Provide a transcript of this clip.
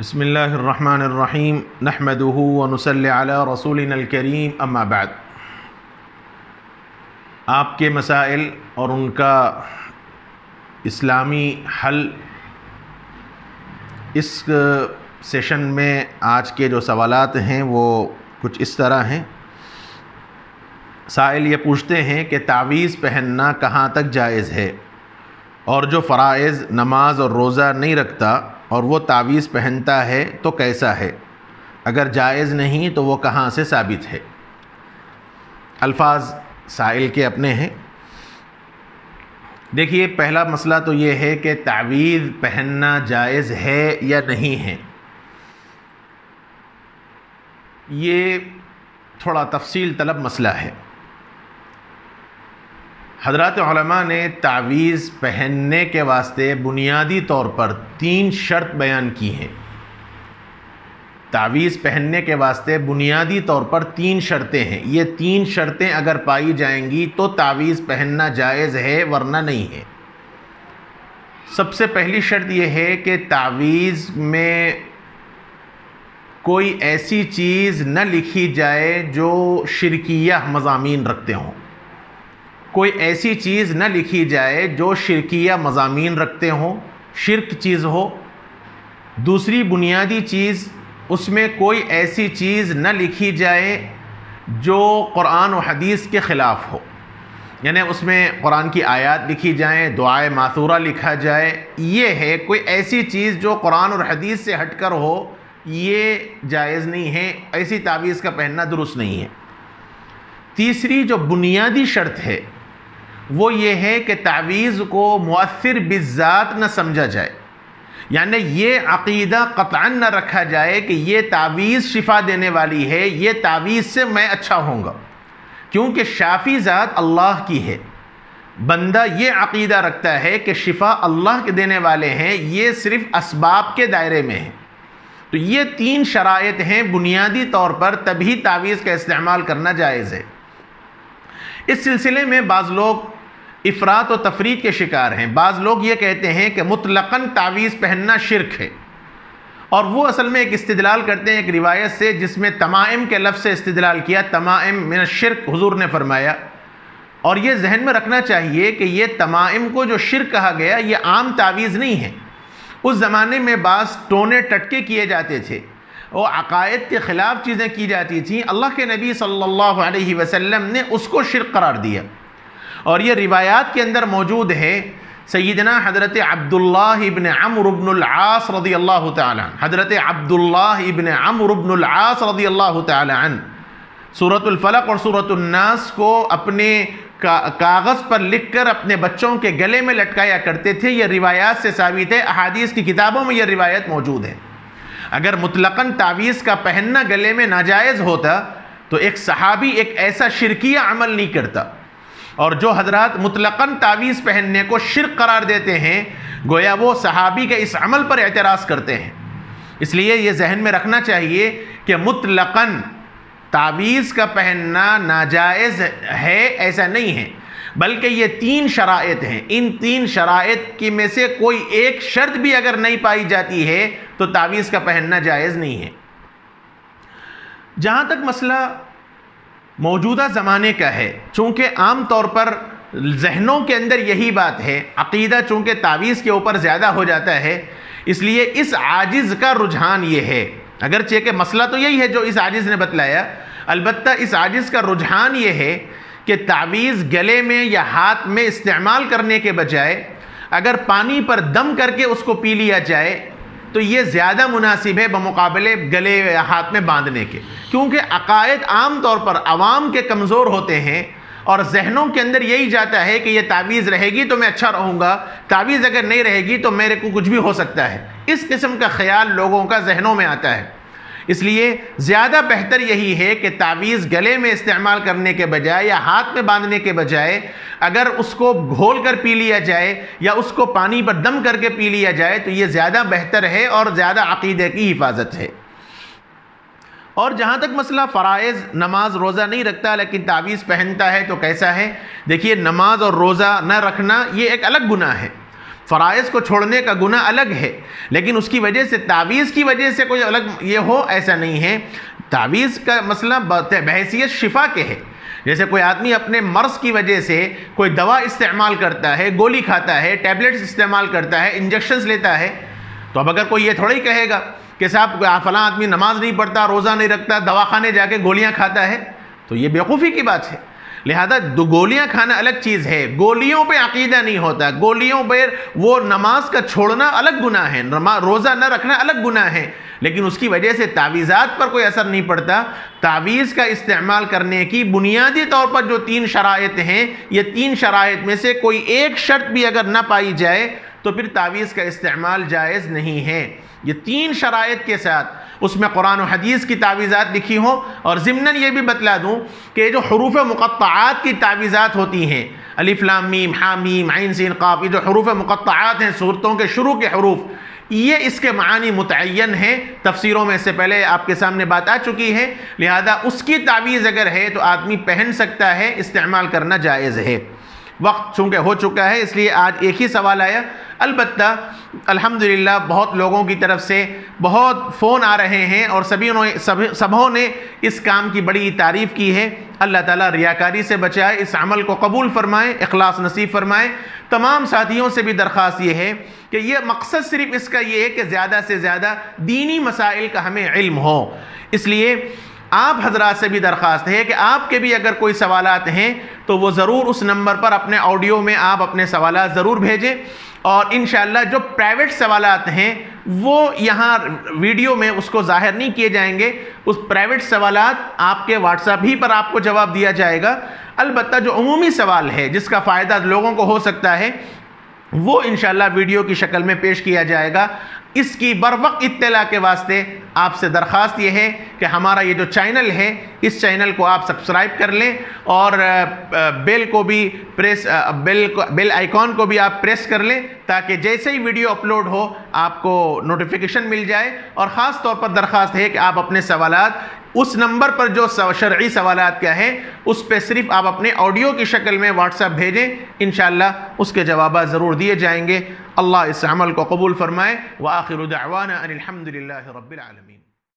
बिस्मिल्लाहिर्रहमानिर्रहीम नहमदुहु व नुसल्ली अला रसूलिनल करीम अम्मा बाद। आपके मसाइल और उनका इस्लामी हल, इस सेशन में आज के जो सवालात हैं वो कुछ इस तरह हैं। साइल ये पूछते हैं कि तावीज़ पहनना कहाँ तक जायज़ है, और जो फ़राइज़ नमाज और रोज़ा नहीं रखता और वो तावीज़ पहनता है तो कैसा है, अगर जायज़ नहीं तो वो कहाँ से साबित है। अल्फाज साइल के अपने हैं। देखिए, पहला मसला तो ये है कि तावीज़ पहनना जायज़ है या नहीं है। ये थोड़ा तफसील तलब मसला है। हज़रात उलमा ने तावीज़ पहनने के वास्ते बुनियादी तौर पर 3 शर्त बयान की हैं। तावीज़ पहनने के वास्ते बुनियादी तौर पर 3 शर्तें हैं। ये 3 शर्तें अगर पाई जाएंगी तो तावीज़ पहनना जायज़ है, वरना नहीं है। सबसे पहली शर्त यह है कि तावीज़ में कोई ऐसी चीज़ न लिखी जाए जो शिरकिया मज़ामीन रखते हों। कोई ऐसी चीज़ न लिखी जाए जो शिरकिया मज़ामीन रखते हों, शिरक चीज़ हो। दूसरी बुनियादी चीज़, उसमें कोई ऐसी चीज़ न लिखी जाए जो कुरान और हदीस के ख़िलाफ़ हो, यानी उसमें कुरान की आयत लिखी जाएँ, दुआए मासूरा लिखा जाए। ये है कोई ऐसी चीज़ जो कुरान और हदीस से हटकर हो, ये जायज़ नहीं है। ऐसी तावीज़ का पहनना दुरुस्त नहीं है। तीसरी जो बुनियादी शर्त है वो ये है कि तावीज़ को मुअस्सिर बिज़्ज़ात न समझा जाए, यानी ये अक़ीदा क़तअन न रखा जाए कि ये तावीज़ शिफा देने वाली है, ये तावीज़ से मैं अच्छा होऊंगा, क्योंकि शाफ़ी ज़ात अल्लाह की है। बंदा ये अक़ीदा रखता है कि शिफा अल्लाह के देने वाले हैं, ये सिर्फ़ असबाब के दायरे में है। तो ये 3 शराइत हैं बुनियादी तौर पर, तभी तावीज़ का इस्तेमाल करना जायज़ है। इस सिलसिले में बाज़ लोग इफ़रात और तफरीत के शिकार हैं। बाज़ लोग ये कहते हैं कि मुतलक़न तावीज़ पहनना शिरक है, और वो असल में एक इस्तिदलाल करते हैं एक रिवायत से जिसमें तमाइम के लफ्ज़ से इस्तिदलाल किया। तमाइम मिन शिरक हुज़ूर ने फरमाया, और ये जहन में रखना चाहिए कि ये तमाइम को जो शिरक कहा गया ये आम तावीज़ नहीं है। उस ज़माने में बाज़ टोने टटके किए जाते थे, वो अक़ायद के ख़िलाफ़ चीज़ें की जाती थीं। अल्लाह के नबी सल्लल्लाहु अलैहि वसल्लम ने उसको शिरक करार दिया, और ये रिवायात के अंदर मौजूद है। सय्यदना हज़रत अब्दुल्लाह इब्न अम्र इब्नुल आस रज़ियल्लाहु तआला अन्हु, हज़रत अब्दुल्लाह इब्न अम्र इब्नुल आस रज़ियल्लाहु तआला अन्हु सूरतुल फलक और सूरतुन नास को अपने कागज़ पर लिखकर अपने बच्चों के गले में लटकाया करते थे। यह रिवायात से साबित है, अहादीस की किताबों में यह रिवायत मौजूद है। अगर मुतलक़न तावीज़ का पहनना गले में नाजायज़ होता तो एक सहाबी एक ऐसा शिरकिया अमल नहीं करता। और जो हज़रात मुतलक़न तावीज़ पहनने को शिरक करार देते हैं, गोया वो सहाबी के इस अमल पर एतराज़ करते हैं। इसलिए ये जहन में रखना चाहिए कि मुतलक़न तावीज़ का पहनना नाजायज़ है, ऐसा नहीं है, बल्कि ये 3 शराइत हैं। इन 3 शराइत की में से कोई एक शर्त भी अगर नहीं पाई जाती है तो तावीज़ का पहनना जायज़ नहीं है। जहाँ तक मसला मौजूदा ज़माने का है, चूँकि आम तौर पर जहनों के अंदर यही बात है, अक़ीदा चूँकि तावीज़ के ऊपर ज़्यादा हो जाता है, इसलिए इस आजिज़ का रुझान ये है। अगरचे कि मसला तो यही है जो इस आजिज़ ने बतलाया, अलबत्ता इस आजिज़ का रुझान ये है कि तावीज़ गले में या हाथ में इस्तेमाल करने के बजाय अगर पानी पर दम करके उसको पी लिया जाए तो ये ज़्यादा मुनासिब है बमुकाबले गले या हाथ में बांधने के, क्योंकि अक़ायद आम तौर पर अवाम के कमज़ोर होते हैं और जहनों के अंदर यही जाता है कि ये तावीज़ रहेगी तो मैं अच्छा रहूँगा, तावीज़ अगर नहीं रहेगी तो मेरे को कुछ भी हो सकता है। इस किस्म का ख्याल लोगों का जहनों में आता है। इसलिए ज़्यादा बेहतर यही है कि तावीज़ गले में इस्तेमाल करने के बजाय या हाथ में बांधने के बजाय अगर उसको घोल कर पी लिया जाए या उसको पानी पर दम करके पी लिया जाए तो ये ज़्यादा बेहतर है और ज़्यादा अक़ीदे की हिफाजत है। और जहाँ तक मसला फ़राइज़, नमाज रोज़ा नहीं रखता लेकिन तावीज़ पहनता है तो कैसा है। देखिए, नमाज और रोज़ा न रखना ये एक अलग गुनाह है। फ़राइज़ को छोड़ने का गुनाह अलग है, लेकिन उसकी वजह से तावीज़ की वजह से कोई अलग ये हो ऐसा नहीं है। तावीज़ का मसला बहैसियत शिफा के है। जैसे कोई आदमी अपने मर्ज़ की वजह से कोई दवा इस्तेमाल करता है, गोली खाता है, टैबलेट्स इस्तेमाल करता है, इंजेक्शंस लेता है, तो अब अगर कोई ये थोड़ा ही कहेगा कि साहब फलां आदमी नमाज नहीं पढ़ता, रोज़ा नहीं रखता, दवाखाने जाके गोलियां खाता है, तो ये बेवकूफ़ी की बात है। लिहाजा गोलियां खाना अलग चीज़ है, गोलियों पे अकीदा नहीं होता, गोलियों पर वो नमाज का छोड़ना अलग गुनाह है, रोज़ा न रखना अलग गुनाह है, लेकिन उसकी वजह से तावीज़ात पर कोई असर नहीं पड़ता। तावीज़ का इस्तेमाल करने की बुनियादी तौर पर जो 3 शराइत हैं, ये 3 शराइत में से कोई एक शर्त भी अगर ना पाई जाए तो फिर तावीज़ का इस्तेमाल जायज़ नहीं है। ये 3 शराइत के साथ उसमें कुरान और हदीस की तावीज़ात लिखी हो, और ज़िम्नन ये भी बतला दूँ कि जो हुरूफ़ मुक़त्तआत की तावीज़ात होती हैं, अलिफ लाम मीम हा मीम ऐन सीन क़ाफ़, ये जो हुरूफ़ मुक़त्तआत हैं, सूरतों के शुरू के हुरूफ़, ये इसके मानी मुतय्यन हैं। तफसीरों में इससे पहले आपके सामने बात आ चुकी है। लिहाजा उसकी तावीज़ अगर है तो आदमी पहन सकता है, इस्तेमाल करना जायज़ है। वक्त चूँकि हो चुका है इसलिए आज एक ही सवाल आया। अलबत्ता अल्हम्दुलिल्लाह बहुत लोगों की तरफ से बहुत फ़ोन आ रहे हैं और सबों ने इस काम की बड़ी तारीफ़ की है। अल्लाह ताला रियाकारी से बचाए, इस अमल को कबूल फरमाए, इखलास नसीब फरमाए। तमाम साथियों से भी दरख्वास्त ये है कि ये मकसद सिर्फ़ इसका ये है कि ज़्यादा से ज़्यादा दीनी मसाइल का हमें इल्म हो। इसलिए आप हजरात से भी दरख्वास्त है कि आपके भी अगर कोई सवालात हैं तो वो ज़रूर उस नंबर पर अपने ऑडियो में आप अपने सवालात ज़रूर भेजें, और इंशाअल्लाह जो प्राइवेट सवालात हैं वो यहाँ वीडियो में उसको ज़ाहिर नहीं किए जाएंगे। उस प्राइवेट सवालात आपके व्हाट्सएप ही पर आपको जवाब दिया जाएगा। अलबत्ता जो अमूमी सवाल है जिसका फ़ायदा लोगों को हो सकता है वो इंशाअल्लाह वीडियो की शक्ल में पेश किया जाएगा। इसकी बरवक्त इत्तला के वास्ते आपसे दरख्वास्त ये है कि हमारा ये जो चैनल है इस चैनल को आप सब्सक्राइब कर लें, और बेल को भी प्रेस बेल आइकॉन को भी आप प्रेस कर लें, ताकि जैसे ही वीडियो अपलोड हो आपको नोटिफिकेशन मिल जाए। और ख़ास तौर पर दरख्वास्त है कि आप अपने सवालात उस नंबर पर जो शरई सवालात क्या है उस पर सिर्फ आप अपने ऑडियो की शक्ल में व्हाट्सएप भेजें, इंशाअल्लाह उसके जवाब ज़रूर दिए जाएंगे। अल्लाह इस अमल को कबूल फरमाए। व आखिरु दअवाना अनिल हम्दुलिल्लाहि रब्बिल आलमीन।